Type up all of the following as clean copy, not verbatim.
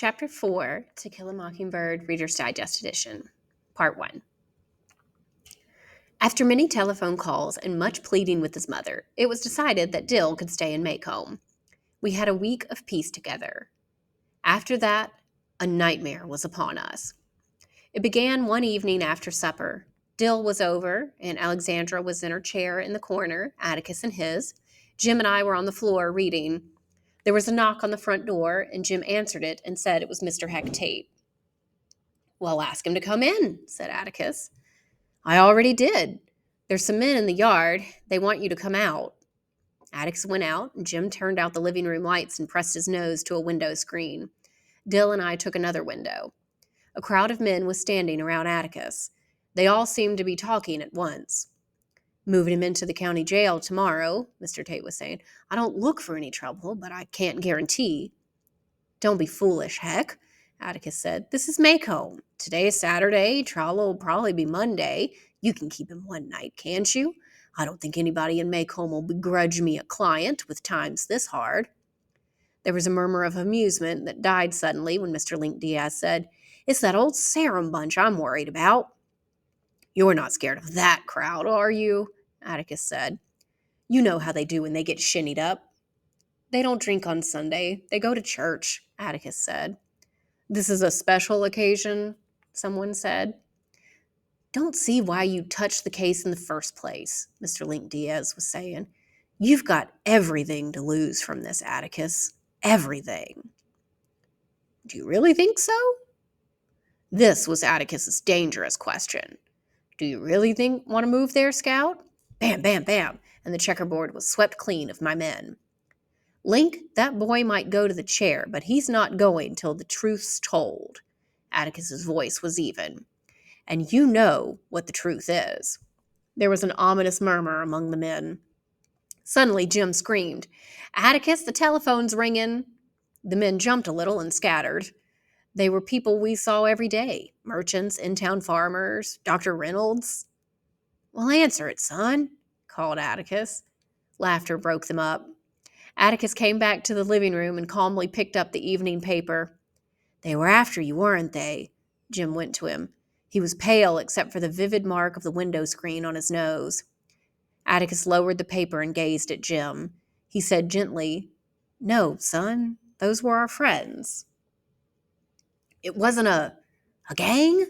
Chapter 4, To Kill a Mockingbird, Reader's Digest Edition, Part 1. After many telephone calls and much pleading with his mother, it was decided that Dill could stay in Maycomb. We had a week of peace together. After that, a nightmare was upon us. It began one evening after supper. Dill was over, and Alexandra was in her chair in the corner, Atticus in his. Jim and I were on the floor reading. There was a knock on the front door, and Jim answered it and said it was Mr. Heck Tate. "Well, ask him to come in," said Atticus. "I already did. There's some men in the yard. They want you to come out." Atticus went out, and Jim turned out the living room lights and pressed his nose to a window screen. Dill and I took another window. A crowd of men was standing around Atticus. They all seemed to be talking at once. "Moving him into the county jail tomorrow," Mr. Tate was saying. "I don't look for any trouble, but I can't guarantee." "Don't be foolish, Heck," Atticus said. "This is Maycomb. Today is Saturday. Trial will probably be Monday. You can keep him one night, can't you? I don't think anybody in Maycomb will begrudge me a client with times this hard." There was a murmur of amusement that died suddenly when Mr. Link Diaz said, "It's that old Sarum bunch I'm worried about." "You're not scared of that crowd, are you?" Atticus said. "You know how they do when they get shinnied up." "They don't drink on Sunday. They go to church," Atticus said. "This is a special occasion," someone said. "Don't see why you touched the case in the first place," Mr. Link Diaz was saying. "You've got everything to lose from this, Atticus. Everything." "Do you really think so?" This was Atticus's dangerous question. "Do you really want to move there, Scout?" Bam, bam, bam, and the checkerboard was swept clean of my men. "Link, that boy might go to the chair, but he's not going till the truth's told." Atticus's voice was even. "And you know what the truth is." There was an ominous murmur among the men. Suddenly Jim screamed, "Atticus, the telephone's ringing." The men jumped a little and scattered. They were people we saw every day, merchants, in-town farmers, Dr. Reynolds. "Well, answer it, son," called Atticus. Laughter broke them up. Atticus came back to the living room and calmly picked up the evening paper. "They were after you, weren't they?" Jim went to him. He was pale except for the vivid mark of the window screen on his nose. Atticus lowered the paper and gazed at Jim. He said gently, "No, son, those were our friends." "It wasn't a gang?"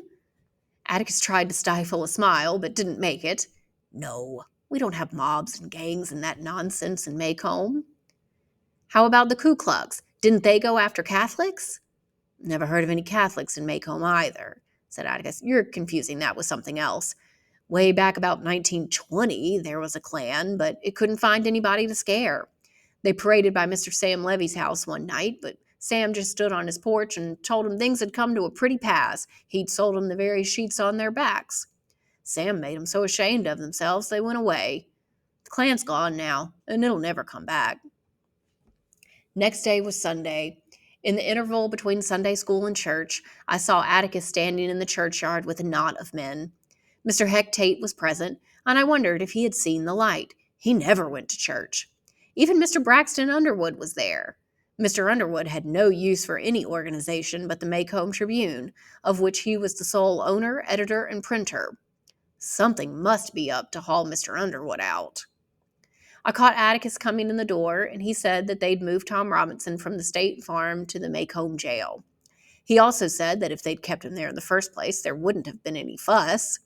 Atticus tried to stifle a smile, but didn't make it. "No, we don't have mobs and gangs and that nonsense in Maycomb." "How about the Ku Klux? Didn't they go after Catholics?" "Never heard of any Catholics in Maycomb either," said Atticus. "You're confusing that with something else. Way back about 1920, there was a Klan, but it couldn't find anybody to scare. They paraded by Mr. Sam Levy's house one night, but Sam just stood on his porch and told him things had come to a pretty pass. He'd sold them the very sheets on their backs. Sam made them so ashamed of themselves they went away. The Klan's gone now, and it'll never come back." Next day was Sunday. In the interval between Sunday school and church, I saw Atticus standing in the churchyard with a knot of men. Mr. Heck Tate was present, and I wondered if he had seen the light. He never went to church. Even Mr. Braxton Underwood was there. Mr. Underwood had no use for any organization but the Maycomb Tribune, of which he was the sole owner, editor, and printer. Something must be up to haul Mr. Underwood out. I caught Atticus coming in the door, and he said that they'd moved Tom Robinson from the State Farm to the Maycomb jail. He also said that if they'd kept him there in the first place, there wouldn't have been any fuss.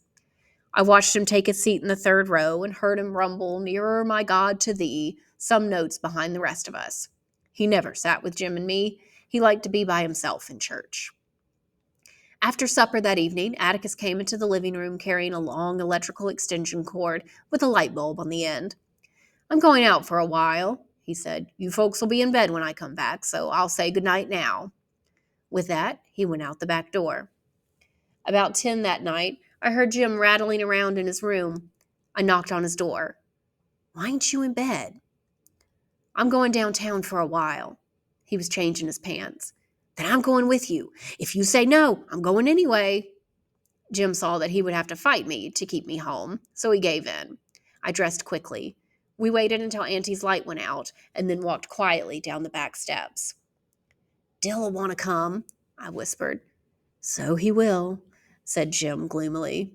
I watched him take a seat in the third row and heard him rumble, "Nearer, my God, to thee," some notes behind the rest of us. He never sat with Jim and me. He liked to be by himself in church. After supper that evening, Atticus came into the living room carrying a long electrical extension cord with a light bulb on the end. "I'm going out for a while," he said. "You folks will be in bed when I come back, so I'll say good night now." With that, he went out the back door. About 10 that night, I heard Jim rattling around in his room. I knocked on his door. "Why ain't you in bed?" "I'm going downtown for a while." He was changing his pants. "Then I'm going with you. If you say no, I'm going anyway." Jim saw that he would have to fight me to keep me home, so he gave in. I dressed quickly. We waited until Auntie's light went out, and then walked quietly down the back steps. "Dill'll want to come," I whispered. So he will, said Jim gloomily.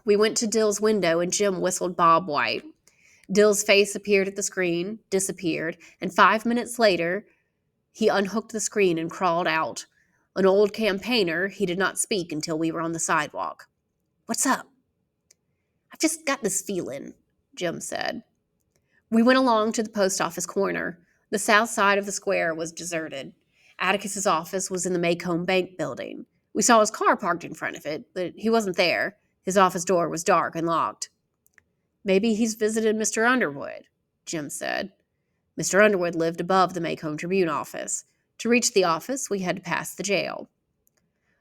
We went to Dill's window and Jim whistled Bob White. Dill's face appeared at the screen, disappeared, and 5 minutes later, he unhooked the screen and crawled out. An old campaigner, he did not speak until we were on the sidewalk. What's up? I've just got this feeling, Jim said. We went along to the post office corner. The south side of the square was deserted. Atticus's office was in the Maycomb Bank building. We saw his car parked in front of it, but he wasn't there. His office door was dark and locked. Maybe he's visited Mr. Underwood, Jim said. Mr. Underwood lived above the Maycomb Tribune office. To reach the office, we had to pass the jail.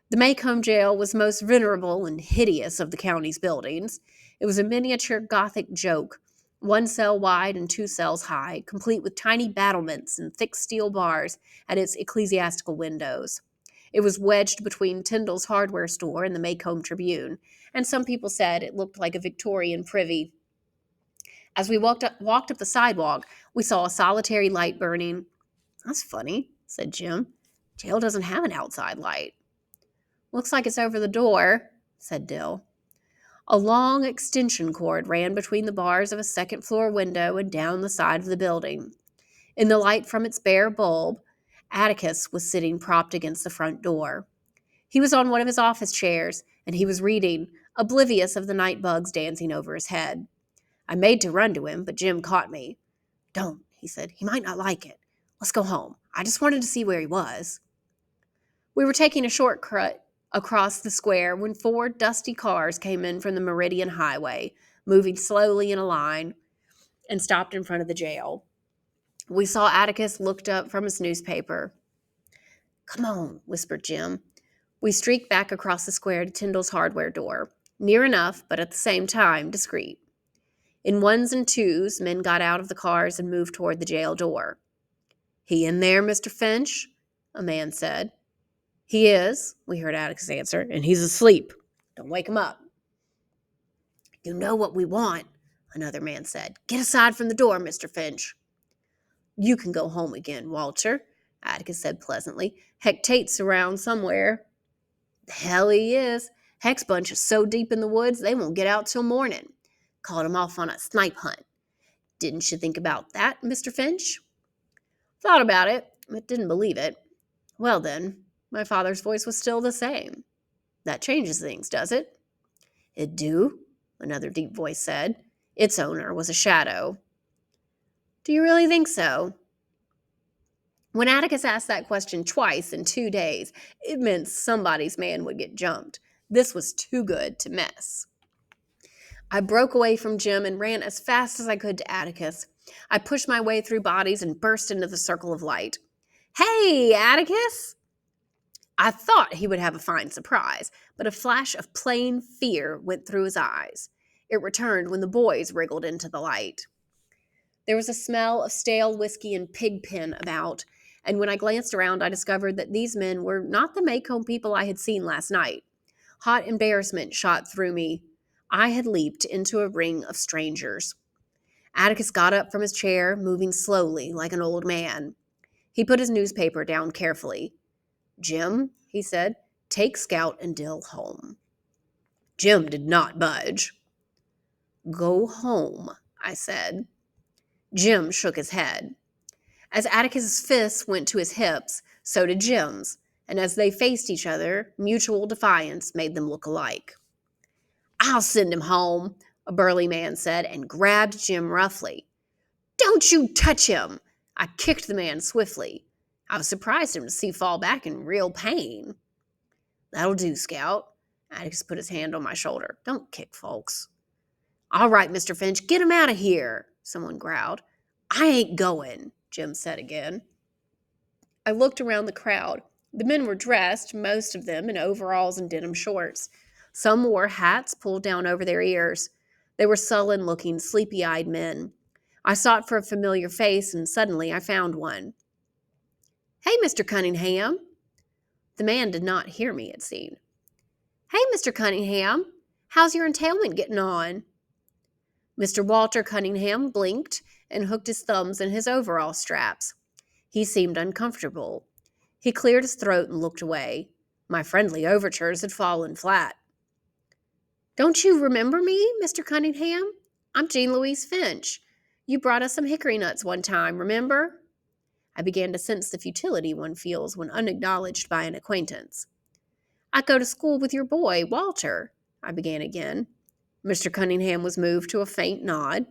The Maycomb jail was the most venerable and hideous of the county's buildings. It was a miniature Gothic joke, 1 cell wide and 2 cells high, complete with tiny battlements and thick steel bars at its ecclesiastical windows. It was wedged between Tyndall's hardware store and the Maycomb Tribune, and some people said it looked like a Victorian privy. As we walked up the sidewalk, we saw a solitary light burning. That's funny, said Jim. Jail doesn't have an outside light. Looks like it's over the door, said Dill. A long extension cord ran between the bars of a second-floor window and down the side of the building. In the light from its bare bulb, Atticus was sitting propped against the front door. He was on one of his office chairs, and he was reading, oblivious of the night bugs dancing over his head. I made to run to him, but Jim caught me. Don't, he said. He might not like it. Let's go home. I just wanted to see where he was. We were taking a shortcut across the square when 4 dusty cars came in from the Meridian Highway, moving slowly in a line, and stopped in front of the jail. We saw Atticus looked up from his newspaper. Come on, whispered Jim. We streaked back across the square to Tyndall's hardware door, near enough, but at the same time discreet. In 1s and 2s, men got out of the cars and moved toward the jail door. He in there, Mr. Finch? A man said. He is, we heard Atticus answer, and he's asleep. Don't wake him up. You know what we want, another man said. Get aside from the door, Mr. Finch. You can go home again, Walter, Atticus said pleasantly. Heck Tate's around somewhere. The hell he is. Heck's bunch is so deep in the woods they won't get out till morning. Called him off on a snipe hunt. Didn't you think about that, Mr. Finch? Thought about it, but didn't believe it. Well then, my father's voice was still the same. That changes things, does it? It do, another deep voice said. Its owner was a shadow. Do you really think so? When Atticus asked that question twice in 2 days, it meant somebody's man would get jumped. This was too good to miss. I broke away from Jim and ran as fast as I could to Atticus. I pushed my way through bodies and burst into the circle of light. Hey, Atticus! I thought he would have a fine surprise, but a flash of plain fear went through his eyes. It returned when the boys wriggled into the light. There was a smell of stale whiskey and pig pen about, and when I glanced around, I discovered that these men were not the Maycomb people I had seen last night. Hot embarrassment shot through me. I had leaped into a ring of strangers. Atticus got up from his chair, moving slowly like an old man. He put his newspaper down carefully. Jim, he said, take Scout and Dill home. Jim did not budge. Go home, I said. Jim shook his head. As Atticus's fists went to his hips, so did Jim's, and as they faced each other, mutual defiance made them look alike. I'll send him home, a burly man said, and grabbed Jim roughly. Don't you touch him! I kicked the man swiftly. I was surprised him to see fall back in real pain. That'll do, Scout. Atticus put his hand on my shoulder. Don't kick folks. All right, Mr. Finch, get him out of here, someone growled. I ain't going, Jim said again. I looked around the crowd. The men were dressed, most of them, in overalls and denim shorts. Some wore hats pulled down over their ears. They were sullen-looking, sleepy-eyed men. I sought for a familiar face, and suddenly I found one. Hey, Mr. Cunningham. The man did not hear me, it seemed. Hey, Mr. Cunningham, how's your entailment getting on? Mr. Walter Cunningham blinked and hooked his thumbs in his overall straps. He seemed uncomfortable. He cleared his throat and looked away. My friendly overtures had fallen flat. "Don't you remember me, Mr. Cunningham? I'm Jean Louise Finch. You brought us some hickory nuts one time, remember?" I began to sense the futility one feels when unacknowledged by an acquaintance. "I go to school with your boy, Walter," I began again. Mr. Cunningham was moved to a faint nod.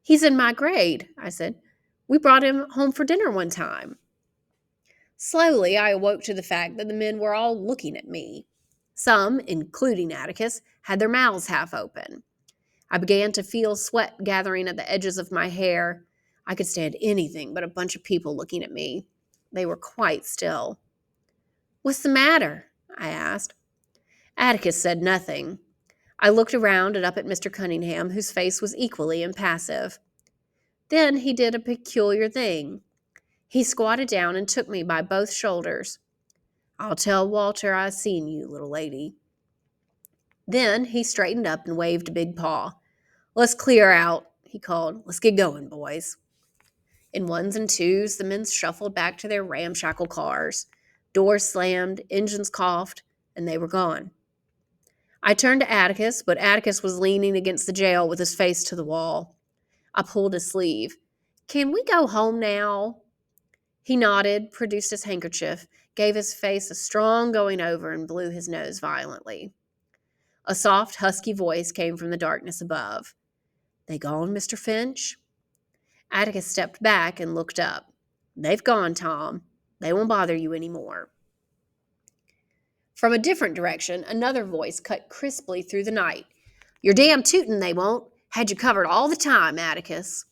"He's in my grade," I said. "We brought him home for dinner one time." Slowly, I awoke to the fact that the men were all looking at me. Some, including Atticus, had their mouths half open. I began to feel sweat gathering at the edges of my hair. I could stand anything but a bunch of people looking at me. They were quite still. "What's the matter?" I asked. Atticus said nothing. I looked around and up at Mr. Cunningham, whose face was equally impassive. Then he did a peculiar thing. He squatted down and took me by both shoulders. "I'll tell Walter I seen you, little lady." Then he straightened up and waved a big paw. "Let's clear out," he called. "Let's get going, boys." In ones and twos, the men shuffled back to their ramshackle cars. Doors slammed, engines coughed, and they were gone. I turned to Atticus, but Atticus was leaning against the jail with his face to the wall. I pulled his sleeve. "Can we go home now?" He nodded, produced his handkerchief, gave his face a strong going over, and blew his nose violently. A soft, husky voice came from the darkness above. "They gone, Mr. Finch?" Atticus stepped back and looked up. "They've gone, Tom. They won't bother you any more." From a different direction, another voice cut crisply through the night. "You're damn tootin' they won't. Had you covered all the time, Atticus."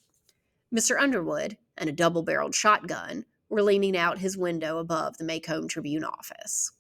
Mr. Underwood and a double-barreled shotgun were leaning out his window above the Macomb Tribune office.